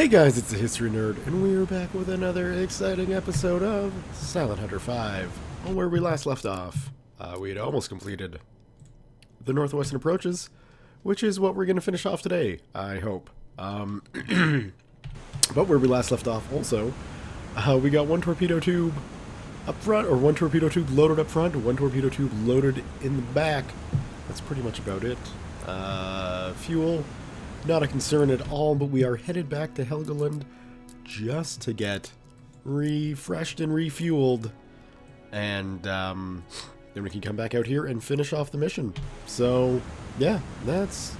Hey guys, it's the History Nerd, and we are back with another exciting episode of Silent Hunter 5. On where we last left off, we had almost completed the Northwestern Approaches, which is what we're going to finish off today, I hope. But where we last left off also, we got one torpedo tube up front, or one torpedo tube loaded up front, one torpedo tube loaded in the back. That's pretty much about it. Fuel. Not a concern at all, but we are headed back to Helgoland just to get refreshed and refueled. And then we can come back out here and finish off the mission. So, yeah, that's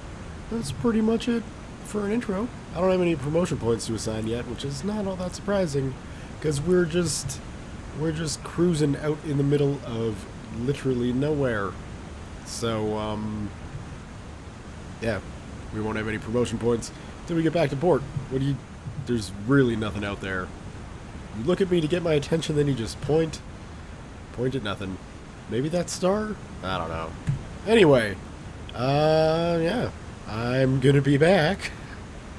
pretty much it for an intro. I don't have any promotion points to assign yet, which is not all that surprising, because we're just cruising out in the middle of literally nowhere. So, yeah. We won't have any promotion points until we get back to port. There's really nothing out there. You look at me to get my attention, then you just point at nothing. Maybe that's star? I don't know. Anyway, yeah. I'm gonna be back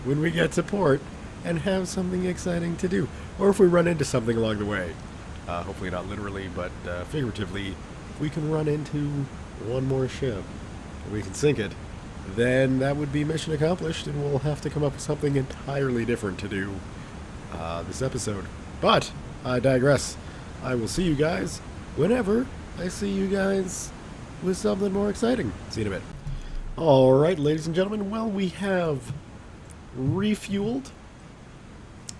when we get to port and have something exciting to do. Or if we run into something along the way. Hopefully not literally, but figuratively, we can run into one more ship. We can sink it. Then that would be mission accomplished, and we'll have to come up with something entirely different to do this episode. But I digress. I will see you guys whenever I see you guys with something more exciting. See you in a bit. Alright, ladies and gentlemen, well, we have refueled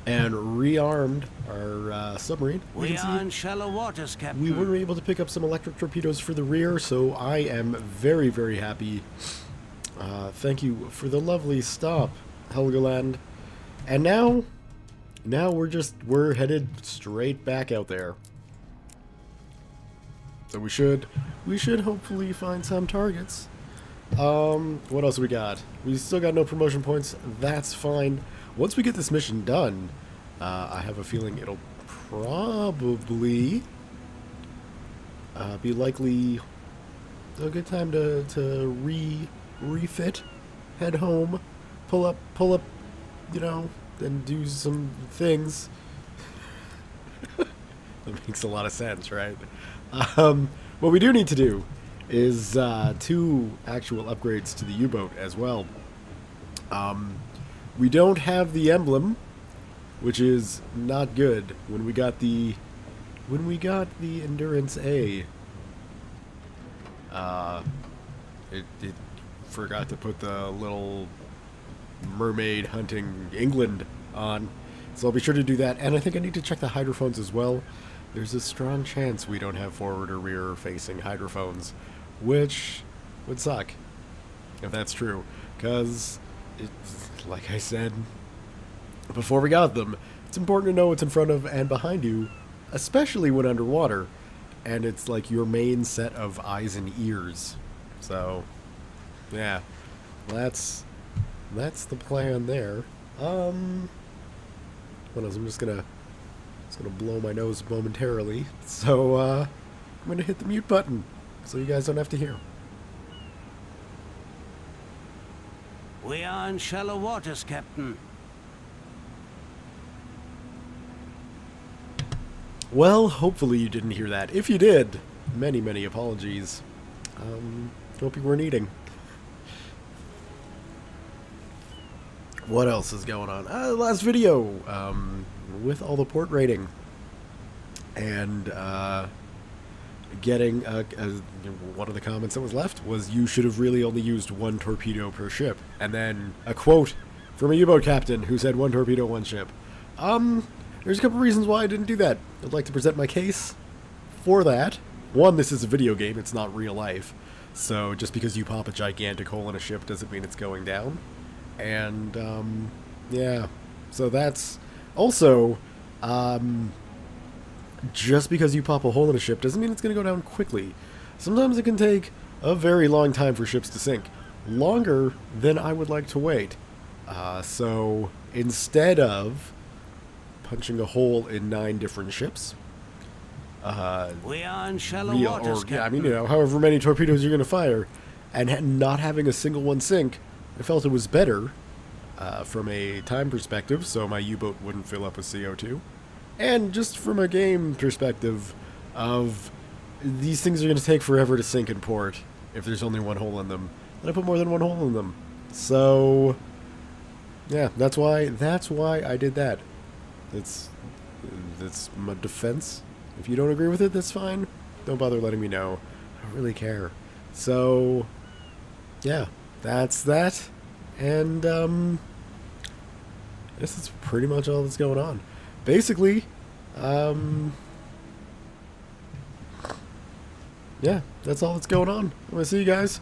and rearmed our submarine. We are in shallow waters, Captain. We were able to pick up some electric torpedoes for the rear, so I am very, very happy. Thank you for the lovely stop, Helgoland. And now we're headed straight back out there. So we should hopefully find some targets. What else we got? We still got no promotion points. That's fine. Once we get this mission done, I have a feeling it'll probably be likely a good time to refit, head home, pull up, you know, and do some things. That makes a lot of sense, right? What we do need to do is 2 actual upgrades to the U-boat as well. We don't have the emblem, which is not good. When we got the Endurance A, it forgot to put the little mermaid hunting England on, so I'll be sure to do that. And I think I need to check the hydrophones as well. There's a strong chance we don't have forward or rear facing hydrophones, which would suck if that's true, because like I said before we got them, it's important to know what's in front of and behind you, especially when underwater, and it's like your main set of eyes and ears. So yeah, that's the plan there. What else? I'm just gonna blow my nose momentarily. So I'm gonna hit the mute button so you guys don't have to hear. We are in shallow waters, Captain. Well, hopefully you didn't hear that. If you did, many apologies. Hope you weren't eating. What else is going on? Last video, with all the port rating and getting one of the comments that was left was you should have really only used 1 torpedo per ship, and then a quote from a U-boat captain who said 1 torpedo, 1 ship. There's a couple reasons why I didn't do that. I'd like to present my case for that. 1, this is a video game, it's not real life, so just because you pop a gigantic hole in a ship doesn't mean it's going down. And, yeah, so that's also, just because you pop a hole in a ship doesn't mean it's going to go down quickly. Sometimes it can take a very long time for ships to sink. Longer than I would like to wait. So instead of punching a hole in 9 different ships, we are in shallow waters, Captain. Yeah, I mean, you know, however many torpedoes you're going to fire, and not having a single one sink, I felt it was better from a time perspective, so my U-boat wouldn't fill up with CO2, and just from a game perspective of these things are going to take forever to sink in port if there's only one hole in them, and I put more than one hole in them. So yeah, that's why I did that. It's my defense. If you don't agree with it, that's fine. Don't bother letting me know. I don't really care. So yeah, that's that. And I guess that's pretty much all that's going on. Basically, yeah, that's all that's going on. I'm gonna see you guys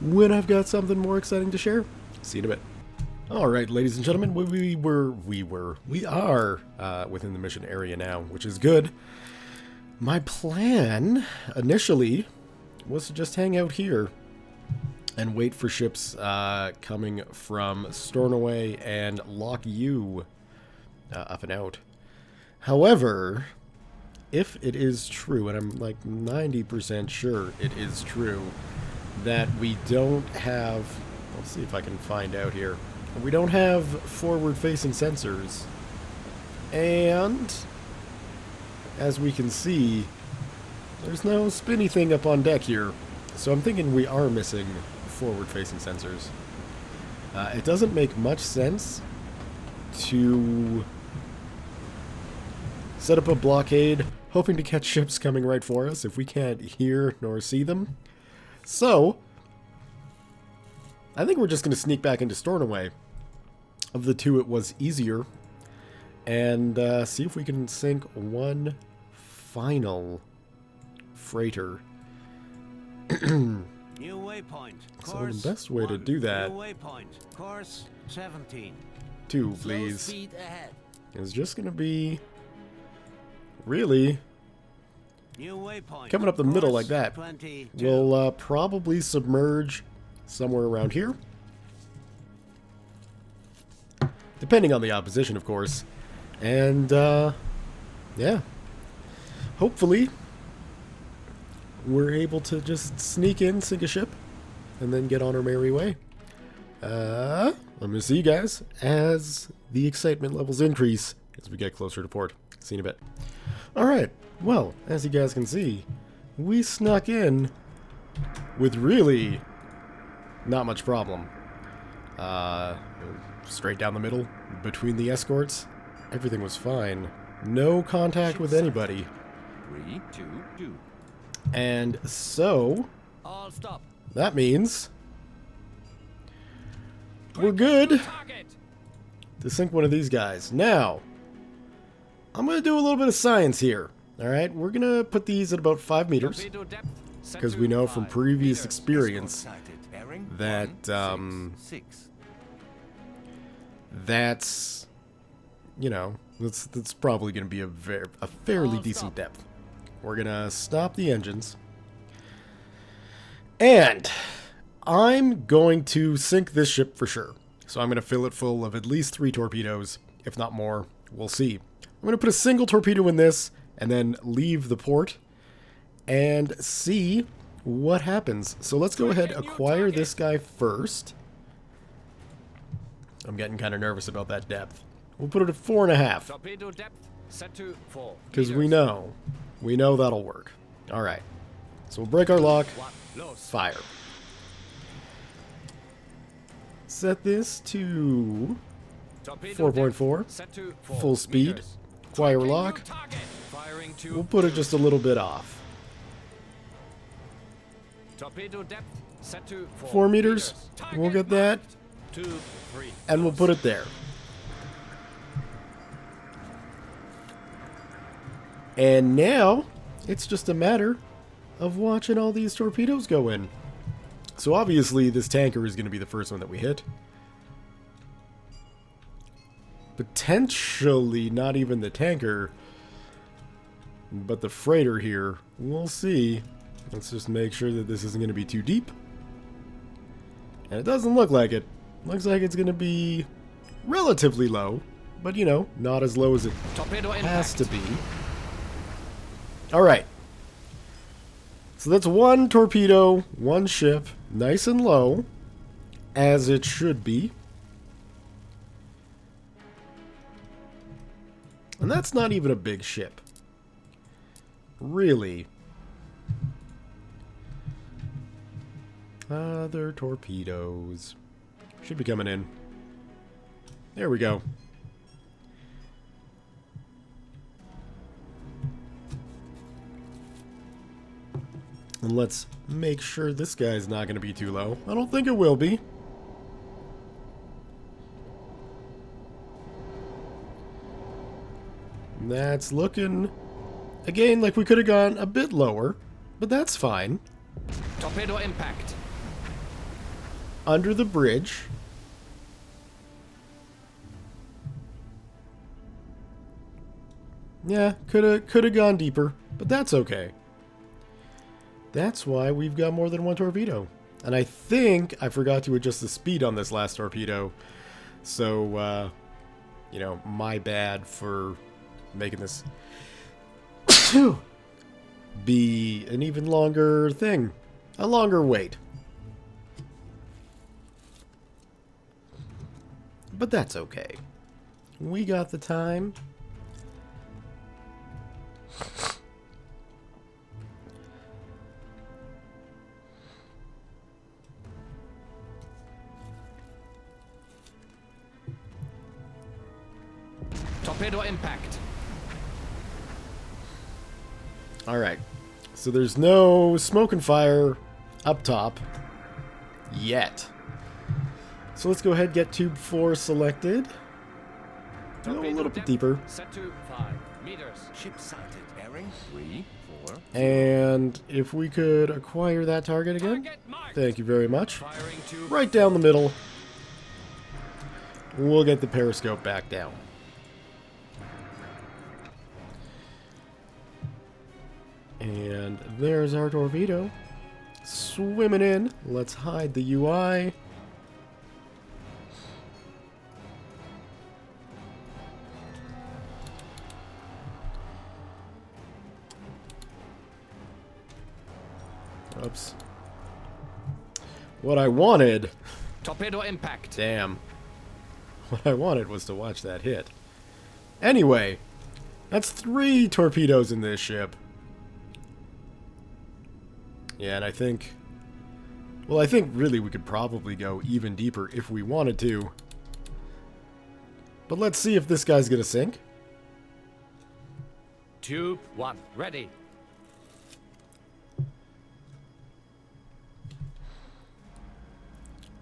when I've got something more exciting to share. See you in a bit. Alright, ladies and gentlemen, we are within the mission area now, which is good. My plan, initially, was to just hang out here and wait for ships coming from Stornoway and Lock U up and out. However, if it is true, and I'm like 90% sure it is true, that we don't have... Let's see if I can find out here. We don't have forward-facing sensors. And as we can see, there's no spinny thing up on deck here. So I'm thinking we are missing forward-facing sensors. It doesn't make much sense to set up a blockade hoping to catch ships coming right for us if we can't hear nor see them. So I think we're just going to sneak back into Stornoway. Of the two, it was easier. And see if we can sink one final freighter. New waypoint. So the best way to do that, New waypoint. Course 17. 2 please, Speed ahead. is just going to be really New waypoint. coming up the middle Course like that. 22. We'll probably submerge somewhere around here. Depending on the opposition, of course. And, yeah. Hopefully, we're able to just sneak in, sink a ship, and then get on our merry way. I'm going to see you guys as the excitement levels increase as we get closer to port. See you in a bit. Alright, well, as you guys can see, we snuck in with really not much problem. Straight down the middle, between the escorts, everything was fine. No contact with anybody. 3, 2, 2. And so, All stop. that means we're good Target. to sink one of these guys. Now, I'm going to do a little bit of science here. Alright, we're going to put these at about 5 meters. Torpedo depth set Because to we know from 5 previous meters. experience Sighted. Bearing that, 6. that's, you know, that's probably going to be a fairly decent depth. We're going to stop the engines. And I'm going to sink this ship for sure. So I'm going to fill it full of at least 3 torpedoes, if not more. We'll see. I'm going to put a single torpedo in this and then leave the port and see what happens. So let's go ahead, acquire this guy first. I'm getting kind of nervous about that depth. We'll put it at 4.5. Torpedo depth set to 4 Because we meters. know that'll work. Alright. So we'll break our lock. One, los. Fire. Set this to Torpedo 4.4. depth set to 4 Full speed. meters. Acquire Targeting lock. new target. Firing to We'll put it just a little bit off. torpedo depth set to 4 meters. Target We'll get that. marked. 2, 3. And we'll put it there. And now, it's just a matter of watching all these torpedoes go in. So obviously, this tanker is going to be the first one that we hit. Potentially not even the tanker, but the freighter here. We'll see. Let's just make sure that this isn't going to be too deep. And it doesn't look like it. Looks like it's going to be relatively low, but you know, not as low as it Torpedo has impact. to be. Alright. So that's 1 torpedo, 1 ship, nice and low, as it should be. And that's not even a big ship. Really. Other torpedoes. Should be coming in. There we go. And let's make sure this guy's not going to be too low. I don't think it will be. That's looking, again, like we could have gone a bit lower, but that's fine. Torpedo impact. Under the bridge. Yeah, could have gone deeper, but that's okay. That's why we've got more than one torpedo. And I think I forgot to adjust the speed on this last torpedo. So, you know, my bad for making this be an even longer thing. A longer wait. But that's okay. We got the time. Torpedo impact. Alright. So there's no smoke and fire up top yet. So let's go ahead and get tube 4 selected. Go a little bit deeper. Set to 5 meters. Ship sighted. Bearing 3, 4. And if we could acquire that target again. Target marked. Thank you very much. Firing to Right down the middle. We'll get the periscope back down. And there's our torpedo. Swimming in. Let's hide the UI. Oops. What I wanted... torpedo impact. Damn. What I wanted was to watch that hit. Anyway, that's 3 torpedoes in this ship. Yeah, and I think... Well, I think really we could probably go even deeper if we wanted to. But let's see if this guy's gonna sink. Tube 1 ready.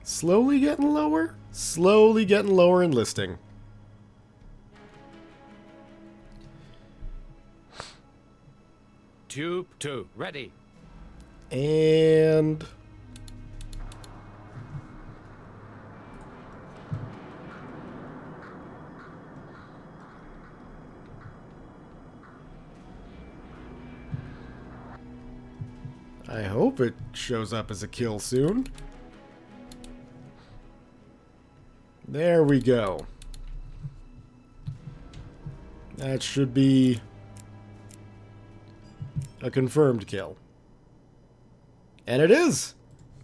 Slowly getting lower. Slowly getting lower in listing. Tube 2 ready. And... I hope it shows up as a kill soon. There we go. That should be a confirmed kill. And it is!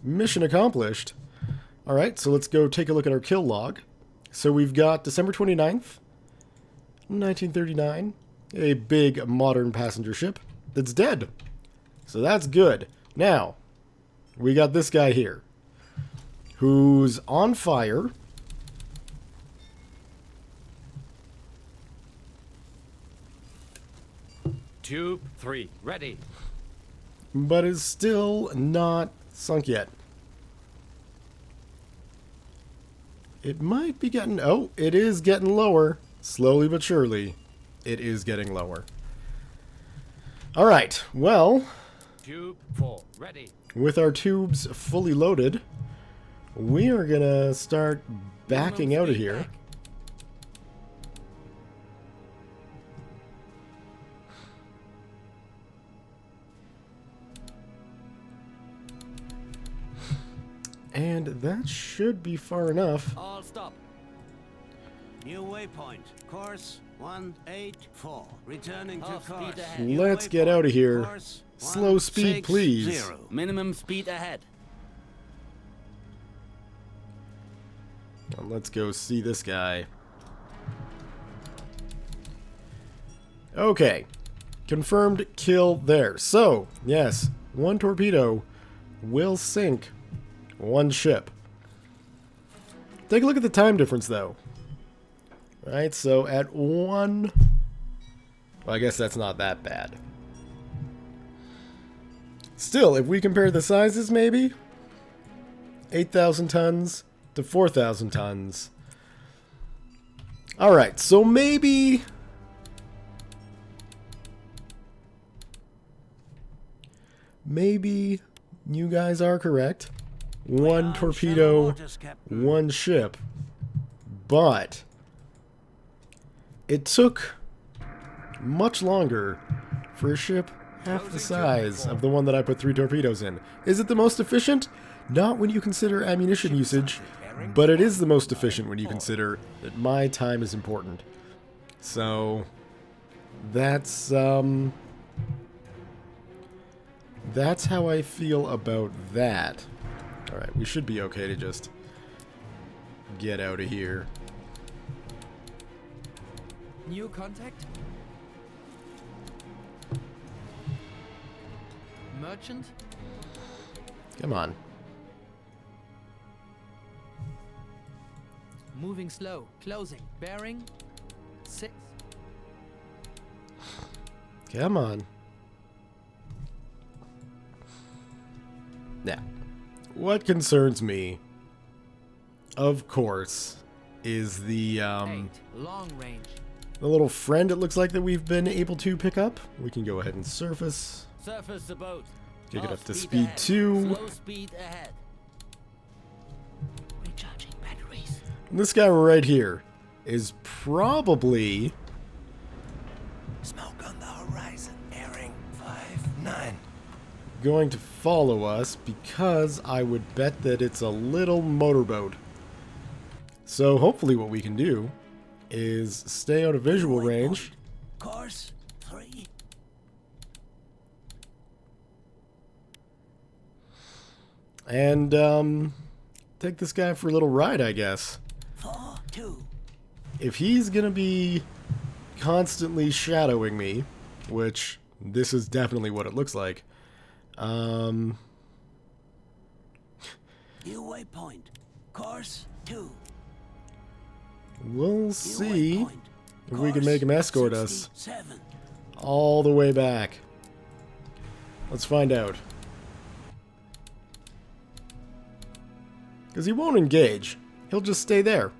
Mission accomplished. Alright, so let's go take a look at our kill log. So we've got December 29th, 1939. A big modern passenger ship that's dead. So that's good. Now, we got this guy here, who's on fire. Tube 3 ready. But is still not sunk yet. It might be getting... Oh, it is getting lower. Slowly but surely, it is getting lower. Alright, well... Tube 4 ready. With our tubes fully loaded, we are gonna start backing out of here. And that should be far enough. All stop. New waypoint. Course 184. Returning to Half speed course. ahead. New Let's get waypoint. out of here. Course Slow speed, 160. please. Minimum speed ahead. Let's go see this guy. Okay. Confirmed kill there. So, yes, one torpedo will sink one ship. Take a look at the time difference, though. Right, so at one... Well, I guess that's not that bad. Still, if we compare the sizes, maybe 8,000 tons to 4,000 tons. Alright, so maybe... Maybe you guys are correct. One torpedo, one ship. But it took much longer for a ship half the size of the one that I put 3 torpedoes in. Is it the most efficient? Not when you consider ammunition usage, but it is the most efficient when you consider that my time is important. So that's how I feel about that. Alright, we should be okay to just get out of here. New contact? Merchant? Come on. Moving slow. Closing. Bearing. 6. Come on. Now, what concerns me, of course, is the 8. Long range. the little friend it looks like that we've been able to pick up. We can go ahead and surface. Surface the boat. Take it Half up to speed speed ahead. 2. Slow speed ahead. Recharging batteries. And this guy right here is probably Smoke on the horizon. Airing 5-9. going to follow us because I would bet that it's a little motorboat. So hopefully what we can do is stay out of visual range. Course 3. And take this guy for a little ride, I guess. 4-2. If he's gonna be constantly shadowing me, which this is definitely what it looks like, New waypoint. Course 2. we'll New see waypoint. if we can Course make him escort us 67. all the way back. Let's find out. Because he won't engage. He'll just stay there.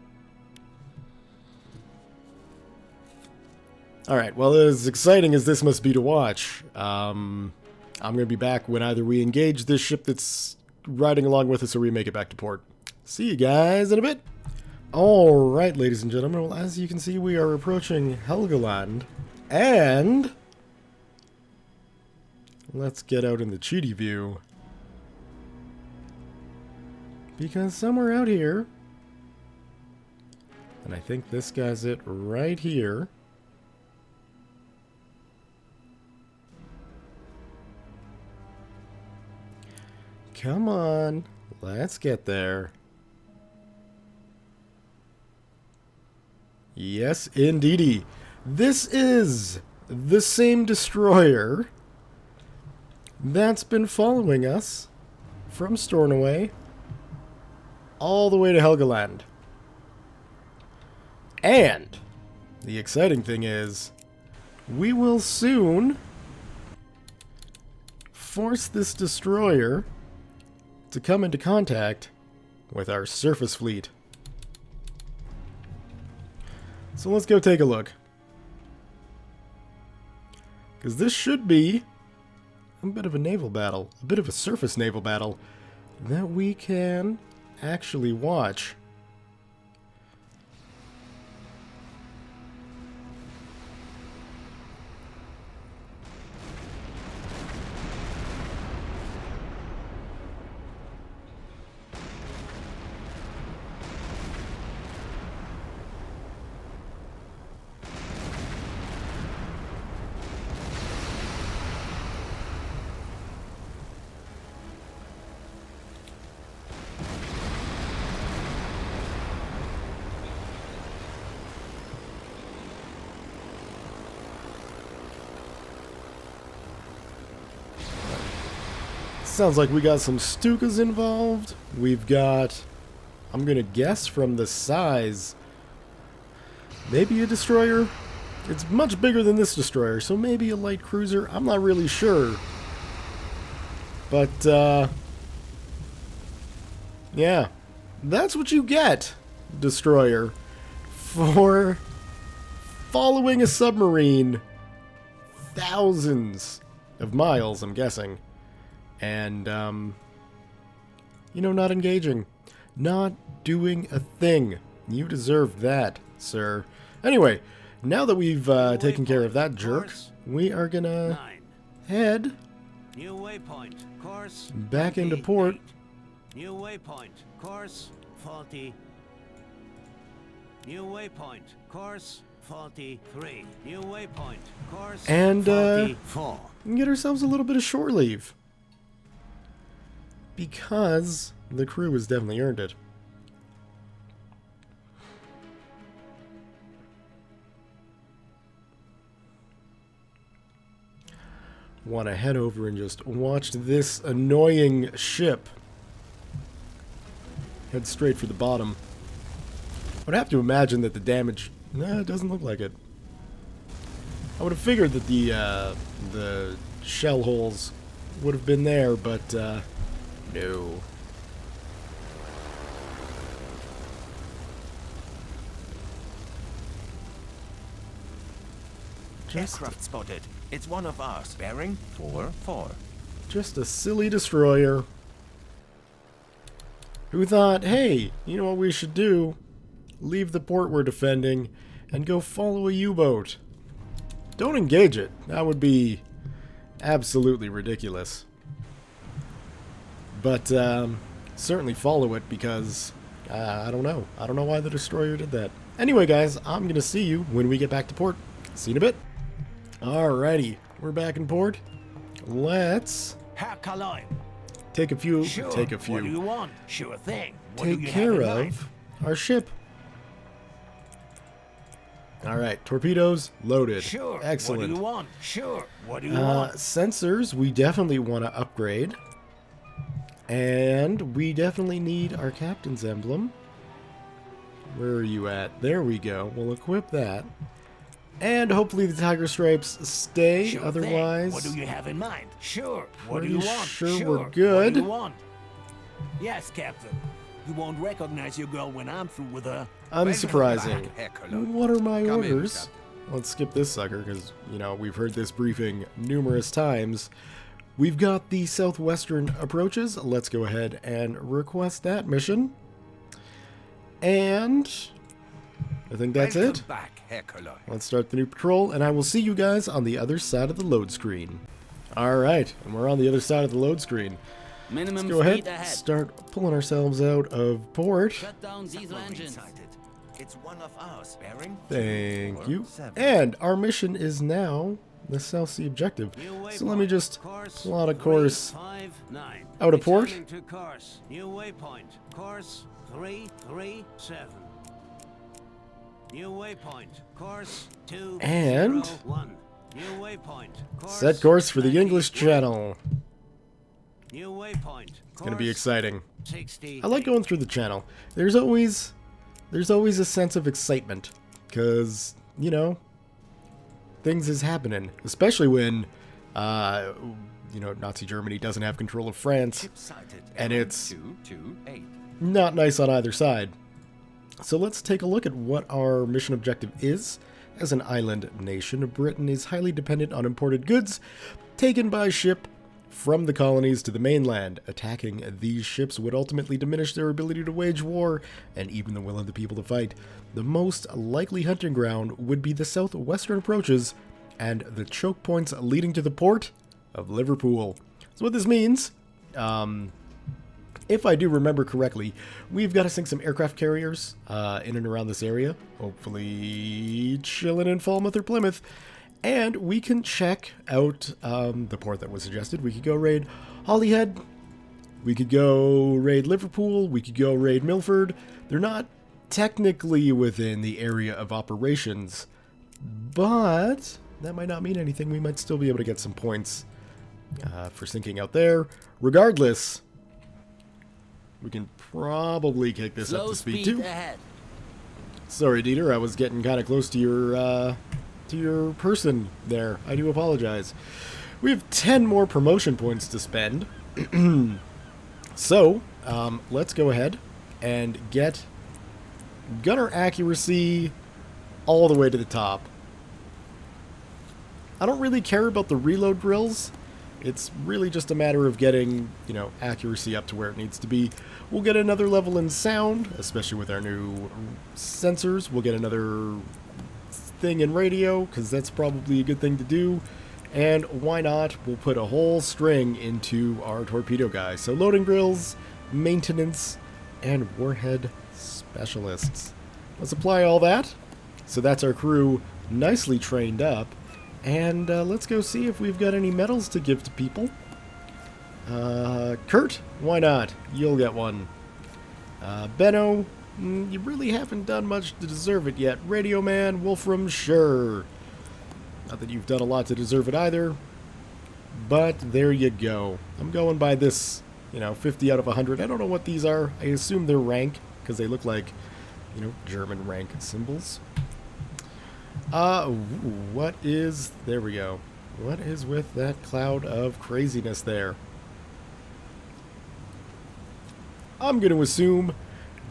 Alright, well, as exciting as this must be to watch, I'm going to be back when either we engage this ship that's riding along with us or we make it back to port. See you guys in a bit. Alright, ladies and gentlemen, well, as you can see, we are approaching Helgoland, and let's get out in the cheaty view. Because somewhere out here, and I think this guy's it right here. Come on, let's get there. Yes, indeedy. This is the same destroyer that's been following us from Stornoway all the way to Helgoland. And the exciting thing is, we will soon force this destroyer to come into contact with our surface fleet. So let's go take a look. Because this should be a bit of a naval battle, a bit of a surface naval battle that we can actually watch. Sounds like we got some Stukas involved. We've got, I'm gonna guess from the size, maybe a destroyer. It's much bigger than this destroyer, so maybe a light cruiser. I'm not really sure. But, yeah. That's what you get, destroyer, for following a submarine thousands of miles, I'm guessing. And, you know, not engaging. Not doing a thing. You deserve that, sir. Anyway, now that we've taken care of that jerk, we are gonna 9. head New waypoint. Course back into port. 28. New waypoint. Course faulty. New waypoint. Course 43. New waypoint. Course And, 44. and get ourselves a little bit of shore leave. Because the crew has definitely earned it. Want to head over and just watch this annoying ship head straight for the bottom. I would have to imagine that the damage... Nah, it doesn't look like it. I would have figured that the shell holes would have been there, but no. Aircraft spotted. It's one of ours. Bearing 4-4. Just a silly destroyer who thought, hey, you know what we should do? Leave the port we're defending and go follow a U-boat. Don't engage it. That would be absolutely ridiculous. But certainly follow it because I don't know. I don't know why the destroyer did that. Anyway, guys, I'm going to see you when we get back to port. See you in a bit. Alrighty, we're back in port. Let's Herculoid. take a few. Sure. What do you want? Sure thing. What do Take you care have in mind? of our ship. Alright, torpedoes loaded. Sure. Excellent. What do you want? Sure. What do you want? Sensors, we definitely want to upgrade. And we definitely need our captain's emblem. Where are you at? There we go. We'll equip that. And hopefully the tiger stripes stay. Sure Otherwise, thing. What do you have in mind? Sure. What do pretty you want? sure Sure. we're good. What do you want? Yes, Captain. You won't recognize your girl when I'm through with her. unsurprising. Herculoid. What are my Come in, orders? Let's skip this sucker because, you know, we've heard this briefing numerous times. We've got the southwestern approaches. Let's go ahead and request that mission. And I think that's it. Back, Herculoid. Let's start the new patrol, and I will see you guys on the other side of the load screen. Alright, and we're on the other side of the load screen. Minimum Let's go speed ahead, ahead. start pulling ourselves out of port. Shut down diesel Submarine engines. sighted. It's one of ours. Bearing Thank you. 4-7. And our mission is now the South Sea objective. New So let me waypoint. just Course plot a course 359. out of port. Returning to course. New waypoint. Course 337. New waypoint. Course 201. And New waypoint. Course set course for the 91. English Channel. New waypoint. It's gonna be exciting. 60. I like going through the channel. There's always a sense of excitement because, you know, things is happening, especially when you know, Nazi Germany doesn't have control of France, Ship sighted. and Bearing it's 228. not nice on either side. So let's take a look at what our mission objective is. As an island nation, Britain is highly dependent on imported goods taken by ship from the colonies to the mainland. Attacking these ships would ultimately diminish their ability to wage war and even the will of the people to fight. The most likely hunting ground would be the southwestern approaches and the choke points leading to the port of Liverpool. So what this means, if I do remember correctly, we've got to sink some aircraft carriers in and around this area. Hopefully chilling in Falmouth or Plymouth. And we can check out the port that was suggested. We could go raid Holyhead. We could go raid Liverpool. We could go raid Milford. They're not technically within the area of operations, but that might not mean anything. We might still be able to get some points for sinking out there. Regardless, we can probably kick this up Slow to speed speed too. ahead. Sorry, Dieter, I was getting kind of close to your person there. I do apologize. We have 10 more promotion points to spend. So, let's go ahead and get gunner accuracy all the way to the top. I don't really care about the reload drills. It's really just a matter of getting, you know, accuracy up to where it needs to be. We'll get another level in sound, especially with our new sensors. We'll get another thing in radio, because that's probably a good thing to do. And why not? We'll put a whole string into our torpedo guy. So loading drills, maintenance, and warhead specialists. Let's apply all that. So that's our crew nicely trained up. And let's go see if we've got any medals to give to people. Kurt, why not? You'll get one. Benno, you really haven't done much to deserve it yet. Radio Man, Wolfram, sure. Not that you've done a lot to deserve it either. But there you go. I'm going by this, you know, 50 out of 100. I don't know what these are. I assume they're rank, because they look like, you know, German rank symbols. What is... There we go. What is with that cloud of craziness there? I'm going to assume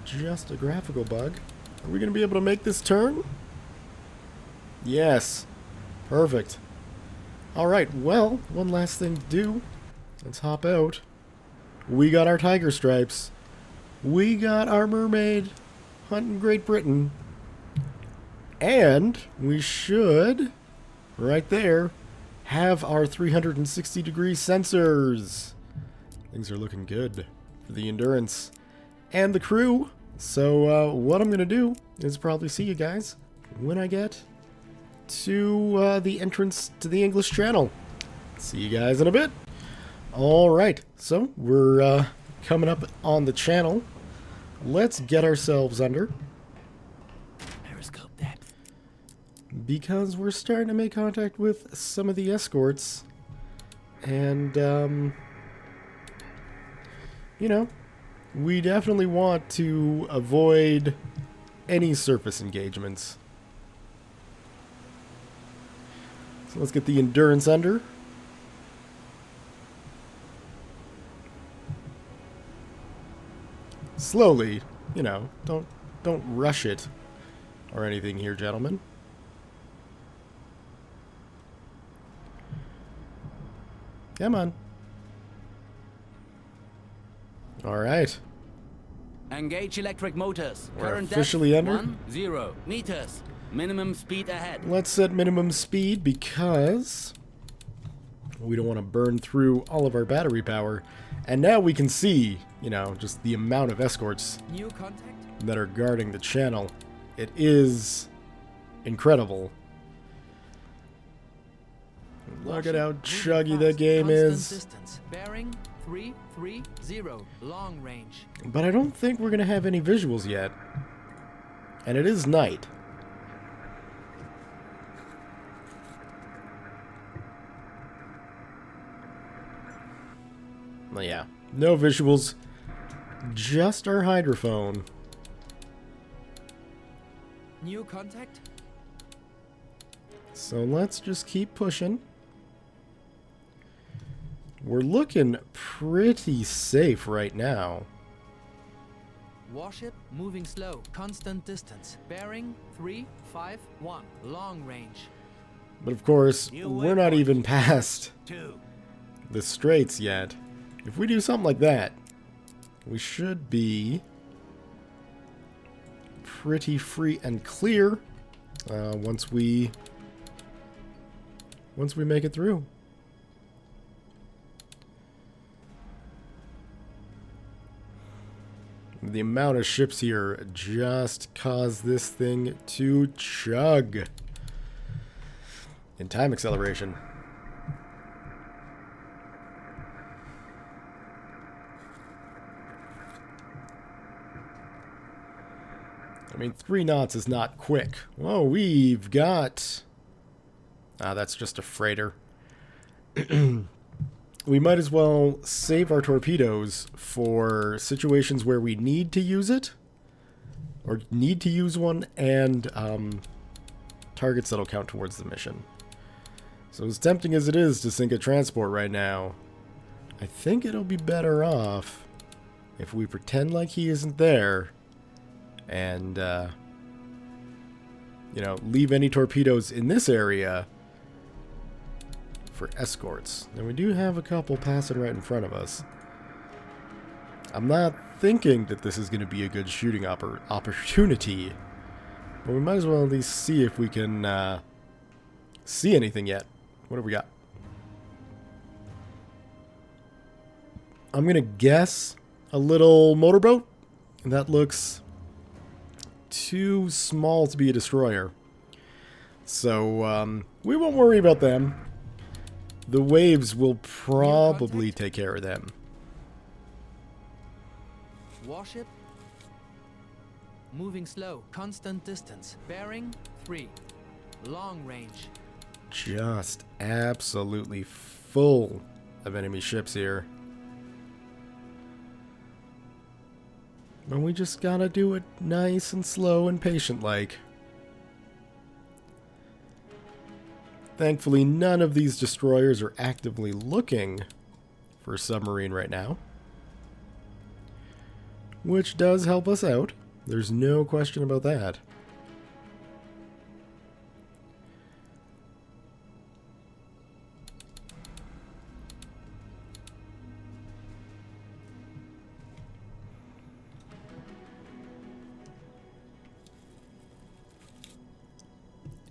just a graphical bug. Are we going to be able to make this turn? Yes. Perfect. Alright, well, one last thing to do. Let's hop out. We got our tiger stripes. We got our mermaid hunting Great Britain. And we should, right there, have our 360-degree sensors. Things are looking good for the Endurance and the crew. So what I'm going to do is probably see you guys when I get to the entrance to the English Channel. See you guys in a bit. Alright, so we're coming up on the channel. Let's get ourselves under. Periscope that. Because we're starting to make contact with some of the escorts. And, you know, we definitely want to avoid any surface engagements. So let's get the Endurance under. Slowly, you know, don't rush it or anything here, gentlemen. Come on. All right. Engage electric motors. We're Current officially depth, under. 10 meters. Minimum speed ahead. Let's set minimum speed because we don't want to burn through all of our battery power. And now we can see, you know, just the amount of escorts New contact. that are guarding the channel. It is incredible. Look at how Moving chuggy fast. the game Constant is. Distance. Bearing 330. Long range. But I don't think we're going to have any visuals yet. And it is night. Well, yeah, no visuals, just our hydrophone. New contact. So let's just keep pushing. We're looking pretty safe right now. Warship moving slow. Constant distance. Bearing 351. Long range. But of course, New we're not waypoint. even past 2. the straits yet. If we do something like that, we should be pretty free and clear once we make it through. The amount of ships here just cause this thing to chug. In time acceleration. I mean, 3 knots is not quick. Oh, we've got... Ah, that's just a freighter. we might as well save our torpedoes for situations where we need to use it, or need to use one, and targets that'll count towards the mission. So as tempting as it is to sink a transport right now, I think it'll be better off if we pretend like he isn't there and, you know, leave any torpedoes in this area for escorts. Now we do have a couple passing right in front of us. I'm not thinking that this is going to be a good shooting opportunity, but we might as well at least see if we can see anything yet. What have we got? I'm going to guess a little motorboat. That looks too small to be a destroyer. So we won't worry about them. The waves will probably take care of them. Warship. Moving slow. Constant distance. Bearing 3. Long range. Just absolutely full of enemy ships here. But we just gotta do it nice and slow and patient-like. Thankfully, none of these destroyers are actively looking for a submarine right now, which does help us out. There's no question about that.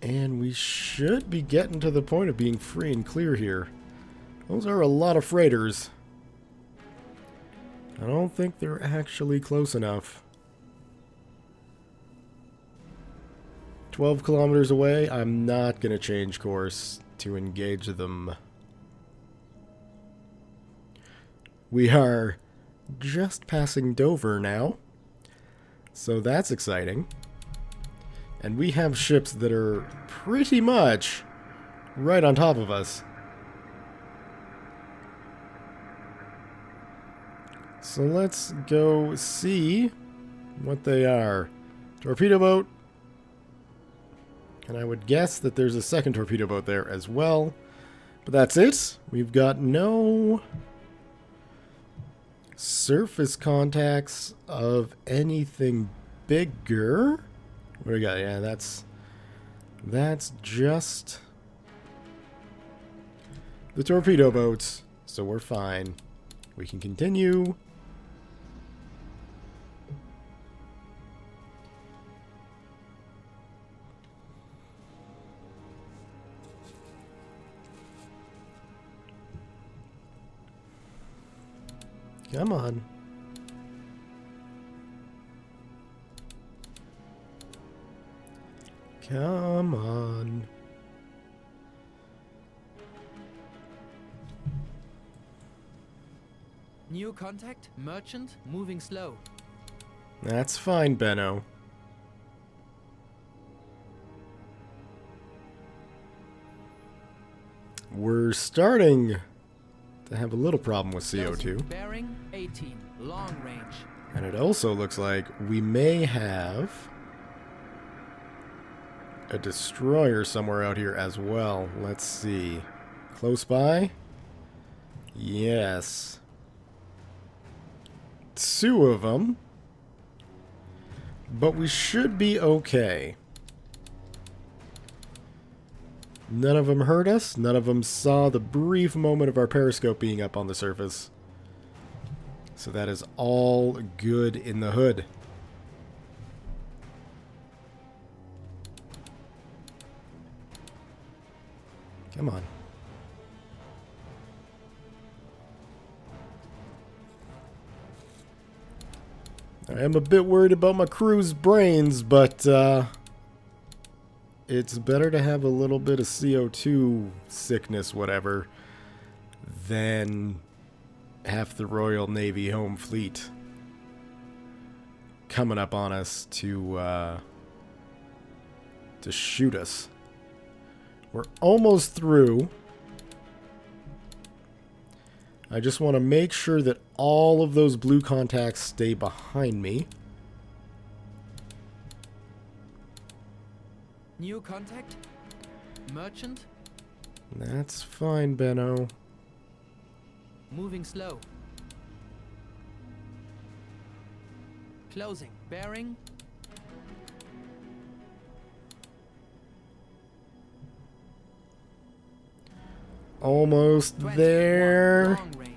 And we should be getting to the point of being free and clear here. Those are a lot of freighters. I don't think they're actually close enough. 12 kilometers away, I'm not going to change course to engage them. We are just passing Dover now, so that's exciting. And we have ships that are pretty much right on top of us. So let's go see what they are. Torpedo boat. And I would guess that there's a second torpedo boat there as well. But that's it. We've got no surface contacts of anything bigger. What do we got? Yeah, that's just the torpedo boats, so we're fine. We can continue. Come on. Come on. New contact. Merchant. Moving slow. That's fine, Benno. We're starting to have a little problem with CO2. Bearing 18. Long range. And it also looks like we may have a destroyer somewhere out here as well. Let's see. Close by? Yes. 2 of them. But we should be okay. None of them hurt us. None of them saw the brief moment of our periscope being up on the surface. So that is all good in the hood. Come on. I am a bit worried about my crew's brains, but it's better to have a little bit of CO2 sickness, whatever, than half the Royal Navy Home Fleet coming up on us to shoot us. We're almost through. I just want to make sure that all of those blue contacts stay behind me. New contact? Merchant? That's fine, Benno. Moving slow. Closing. Bearing. Almost 21. there. Long range.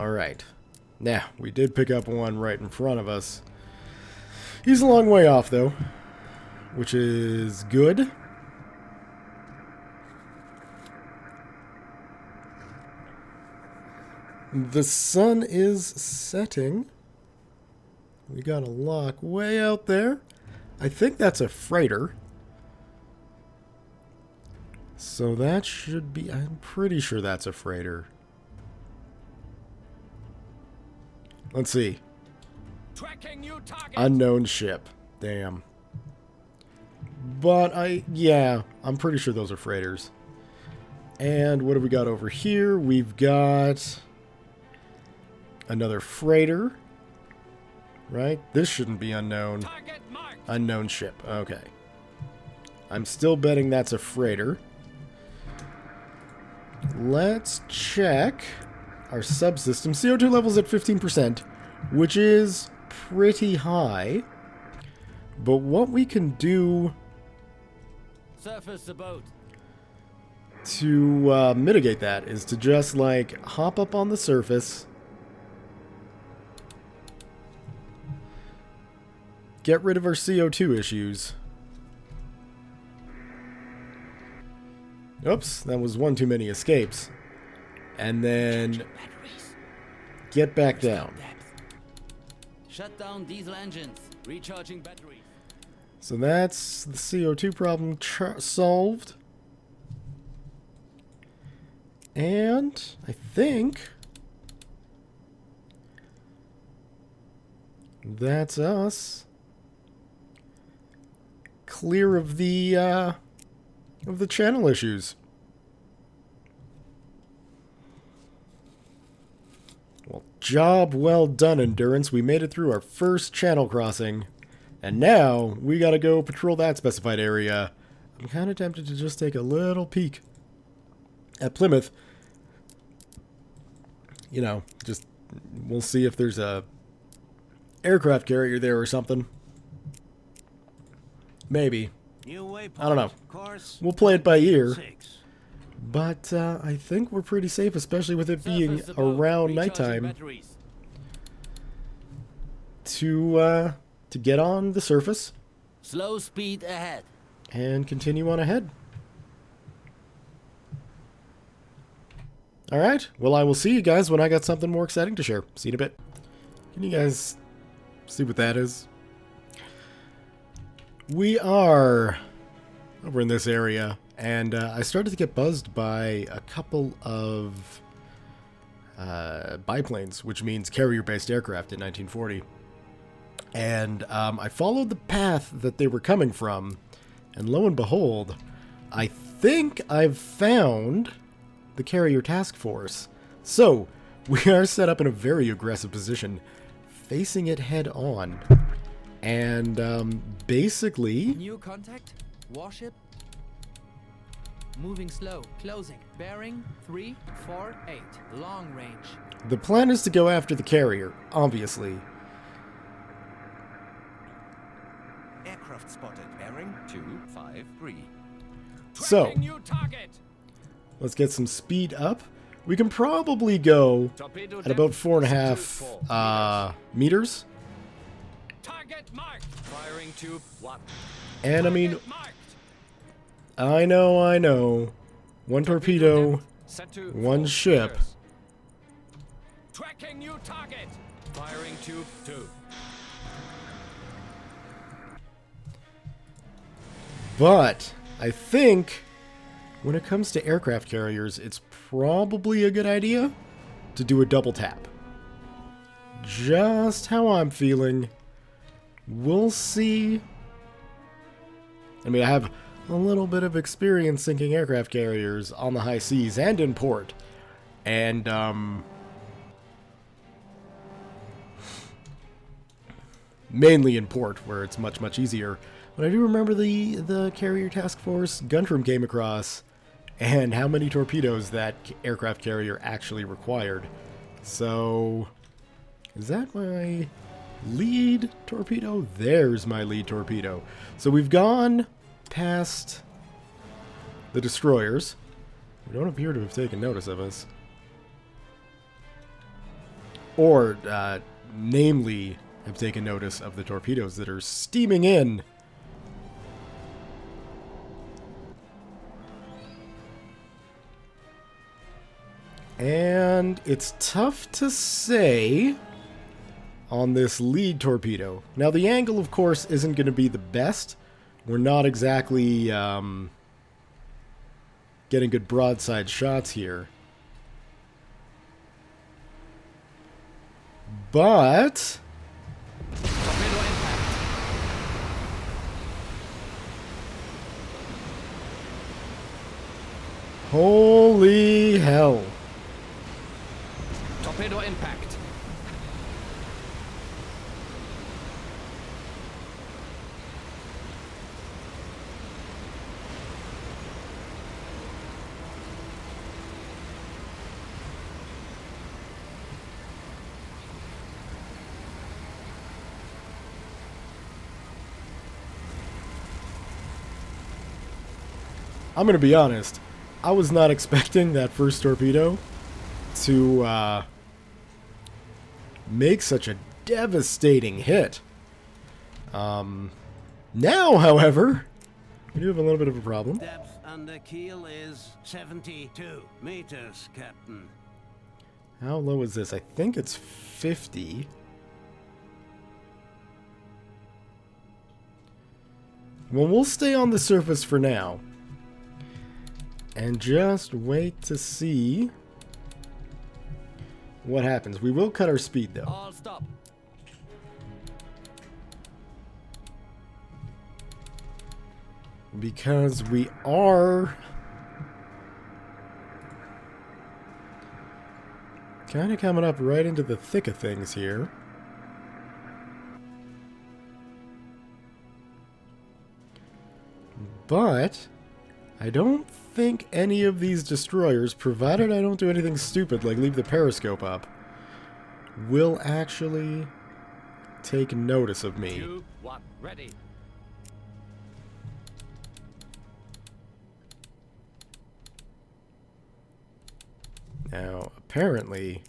Alright. Now, we did pick up one right in front of us. He's a long way off, though, which is good. The sun is setting. We got a lock way out there. I think that's a freighter. So that should be... I'm pretty sure that's a freighter. Let's see. Tracking new target. Unknown ship. Damn. But yeah, I'm pretty sure those are freighters. And what have we got over here? We've got another freighter. Right? This shouldn't be unknown. Target marked. Unknown ship. Okay. I'm still betting that's a freighter. Let's check our subsystem. CO2 level's at 15%, which is pretty high. But what we can do Surface the boat. to mitigate that is to just, like, hop up on the surface, get rid of our CO2 issues. Oops, that was one too many escapes. And then Batteries. get back down. Shut down diesel engines. Recharging batteries. So that's the CO2 problem solved. And I think that's us clear of the channel issues. Well, job well done, Endurance. We made it through our first channel crossing. And now, we gotta go patrol that specified area. I'm kind of tempted to just take a little peek at Plymouth. You know, just, we'll see if there's a aircraft carrier there or something. Maybe. New waypoint. I don't know. Course. We'll play it by ear. 6. But I think we're pretty safe, especially with it being Surface the boat. around Recharging nighttime, batteries. to get on the surface Slow speed ahead. and continue on ahead. Alright, well, I will see you guys when I got something more exciting to share. See you in a bit. Can you guys see what that is? We are over in this area, and I started to get buzzed by a couple of biplanes, which means carrier-based aircraft in 1940. And I followed the path that they were coming from, and lo and behold, I think I've found the carrier task force. So, we are set up in a very aggressive position, facing it head on. And basically, New contact? Warship? Moving slow. Closing. Bearing 348. Long range. the plan is to go after the carrier, obviously. Aircraft spotted. Bearing 253. So, Tracking new target. let's get some speed up. We can probably go Torpedo at about depth 4.5 meters. Target marked. Firing tube 1. And I mean, Target marked. I know. One torpedo, Set to one 4 ship. meters. Tracking new target. Firing tube 2. but I think when it comes to aircraft carriers, it's probably a good idea to do a double tap. Just how I'm feeling. We'll see. I mean, I have a little bit of experience sinking aircraft carriers on the high seas and in port. And, mainly in port, where it's much, much easier. But I do remember the Carrier Task Force Guntram came across, and how many torpedoes that aircraft carrier actually required. So, is that my lead torpedo? There's my lead torpedo. So we've gone past the destroyers. We don't appear to have taken notice of us. Or, namely, have taken notice of the torpedoes that are steaming in. And it's tough to say on this lead torpedo. Now, the angle, of course, isn't going to be the best. We're not exactly getting good broadside shots here. But Torpedo impact. holy hell. Torpedo impact. I'm going to be honest. I was not expecting that first torpedo to make such a devastating hit. Now, however, we do have a little bit of a problem. Depth under keel is 72 meters, Captain. How low is this? I think it's 50. Well, we'll stay on the surface for now. And just wait to see what happens. We will cut our speed, though. All stop. Because we are kind of coming up right into the thick of things here. But I don't think any of these destroyers, provided I don't do anything stupid like leave the periscope up, will actually take notice of me. 2, 1, ready. Now, apparently,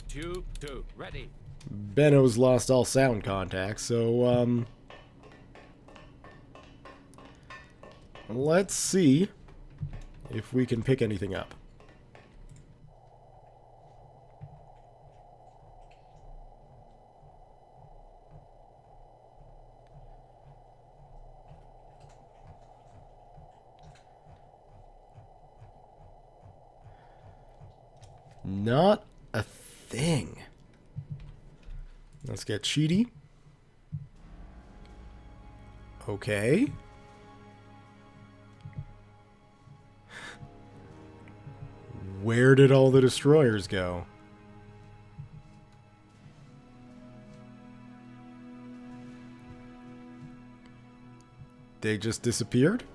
2, 2, ready. Benno's lost all sound contact, so, let's see if we can pick anything up. Not a thing. Let's get cheaty. Okay. Where did all the destroyers go? They just disappeared?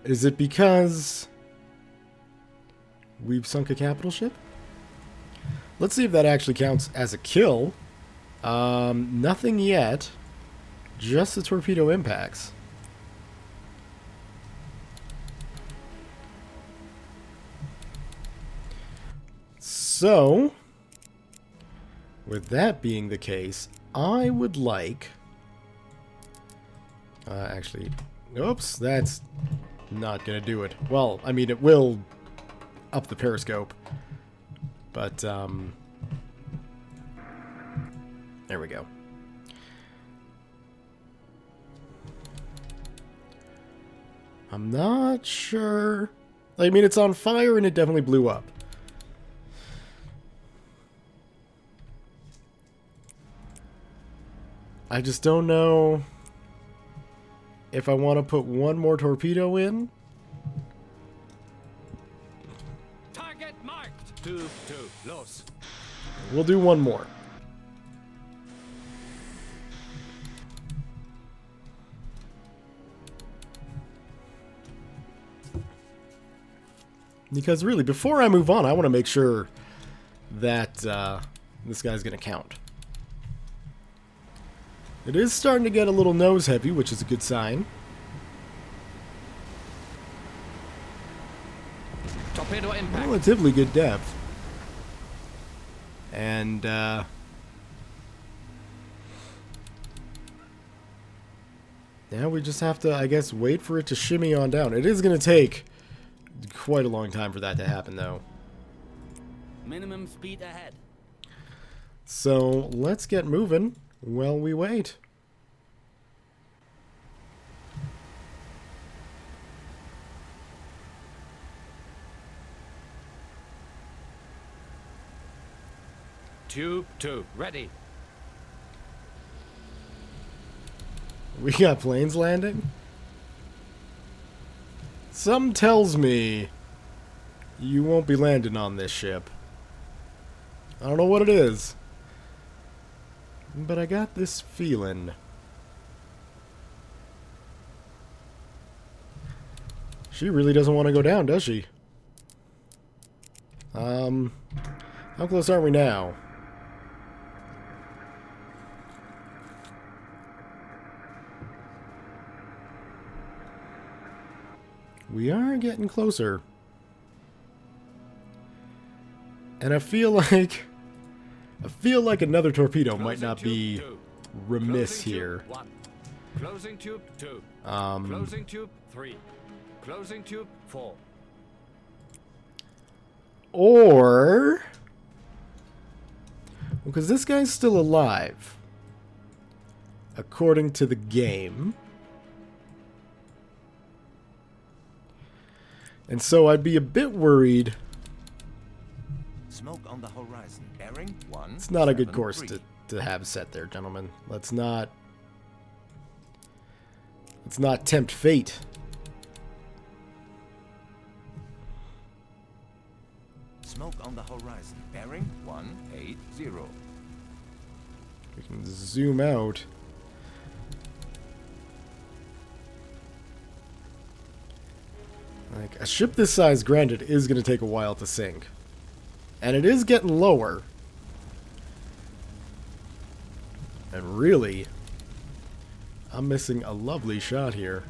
Is it because we've sunk a capital ship? Let's see if that actually counts as a kill. Nothing yet. Just the torpedo impacts. So, with that being the case, I would like... actually, oops, that's not going to do it. Well, I mean, it will up the periscope, but, there we go. I'm not sure. I mean, it's on fire and it definitely blew up. I just don't know if I want to put one more torpedo in. Target marked. Tube 2, los. We'll do one more. Because really, before I move on, I want to make sure that this guy's going to count. It is starting to get a little nose heavy, which is a good sign. Torpedo impact. Relatively good depth. And, now we just have to, I guess, wait for it to shimmy on down. It is going to take quite a long time for that to happen, though. Minimum speed ahead. So, let's get moving while we wait. Tube 2, ready. We got planes landing? Something tells me you won't be landing on this ship. I don't know what it is, but I got this feeling. She really doesn't want to go down, does she? How close are we now? We are getting closer. And I feel like another torpedo might not be remiss here. 1. Closing tube 2. Closing tube 3. Closing tube 4. Or, because this guy's still alive, according to the game. And so I'd be a bit worried. Smoke on the horizon. Bearing 1. It's not a good 7, course 3. to have set there, gentlemen. Let's not tempt fate. Smoke on the horizon. Bearing 180. We can zoom out. Like, a ship this size, granted, is going to take a while to sink. And it is getting lower. And really, I'm missing a lovely shot here.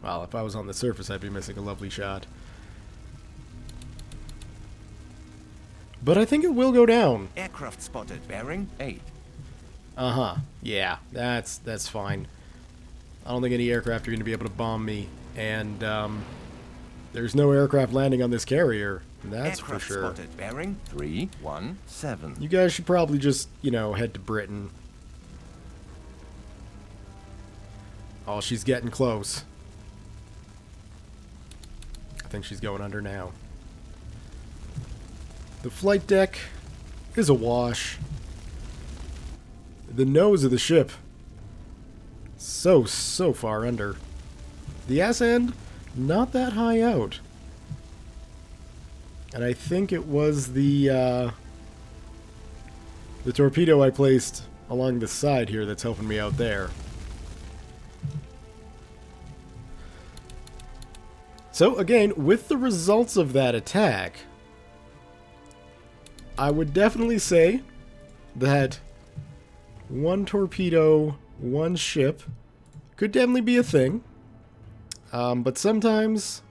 Well, if I was on the surface, I'd be missing a lovely shot. But I think it will go down. Aircraft spotted. Bearing 8. Uh-huh. Yeah, that's fine. I don't think any aircraft are going to be able to bomb me. And, there's no aircraft landing on this carrier. That's Aircraft for sure. spotted. Bearing 317. You guys should probably just, head to Britain. Oh, she's getting close. I think she's going under now. The flight deck is awash. The nose of the ship, so far under. The ass end, not that high out. And I think it was the torpedo I placed along the side here that's helping me out there. So again, with the results of that attack, I would definitely say that one torpedo, one ship could definitely be a thing. But sometimes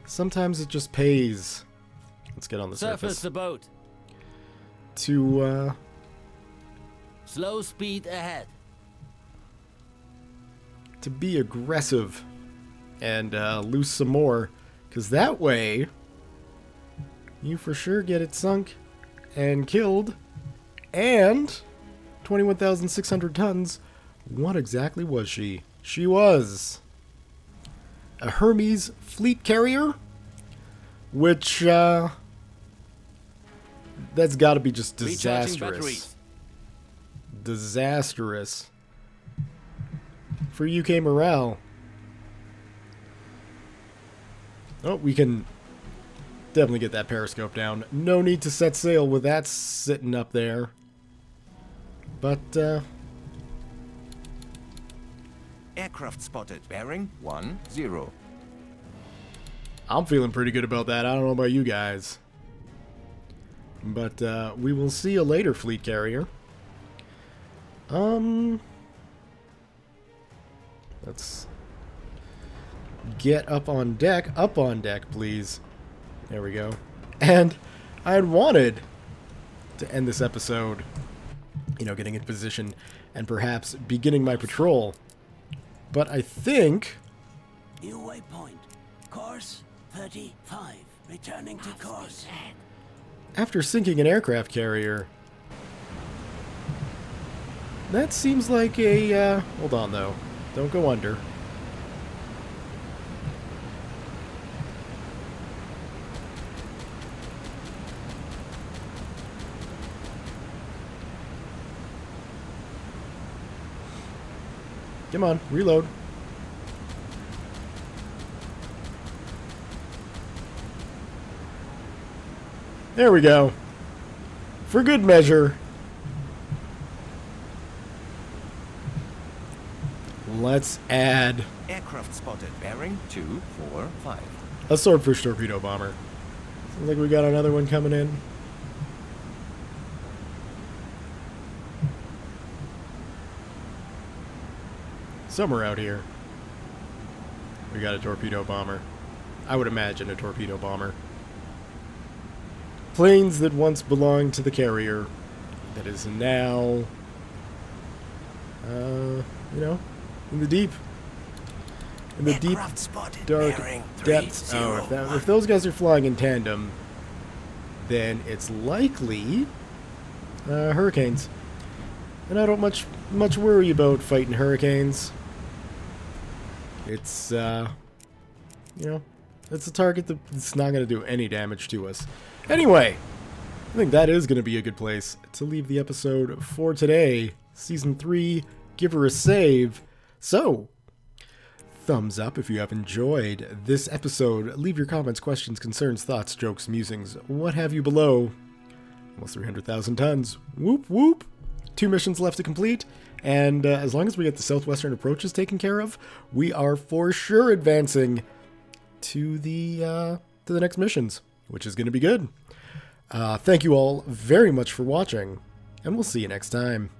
it just pays. Let's get on the surface. the boat. To Slow speed ahead. to be aggressive and lose some more, because that way you for sure get it sunk and killed. And 21,600 tons. What exactly was she? She was a Hermes fleet carrier, which that's got to be just Recharging disastrous. batteries. disastrous for UK morale. Oh, we can definitely get that periscope down. No need to set sail with that sitting up there. But, Aircraft spotted. Bearing 10. I'm feeling pretty good about that. I don't know about you guys. But, we will see you later, fleet carrier. Let's get up on deck. Up on deck, please. There we go. And I had wanted to end this episode, you know, getting in position and perhaps beginning my patrol. But I think... New waypoint. Course 35. Returning to course. after sinking an aircraft carrier, that seems like a... hold on, though. Don't go under. Come on, reload. There we go. For good measure. Let's add Aircraft spotted. Bearing 245. a swordfish torpedo bomber. Sounds like we got another one coming in. Somewhere out here. We got a torpedo bomber. I would imagine a torpedo bomber. Planes that once belonged to the carrier that is now, you know, in the deep. In the deep, Aircraft spotted. dark Bearing depths. Oh, if 301. those guys are flying in tandem, then it's likely hurricanes. And I don't much worry about fighting hurricanes. It's, you know, it's a target that's not going to do any damage to us. Anyway, I think that is going to be a good place to leave the episode for today. Season 3, give her a save. So, thumbs up if you have enjoyed this episode. Leave your comments, questions, concerns, thoughts, jokes, musings, what have you below. Almost 300,000 tons. Whoop, whoop. 2 missions left to complete. And as long as we get the southwestern approaches taken care of, we are for sure advancing to the next missions, which is going to be good. Thank you all very much for watching, and we'll see you next time.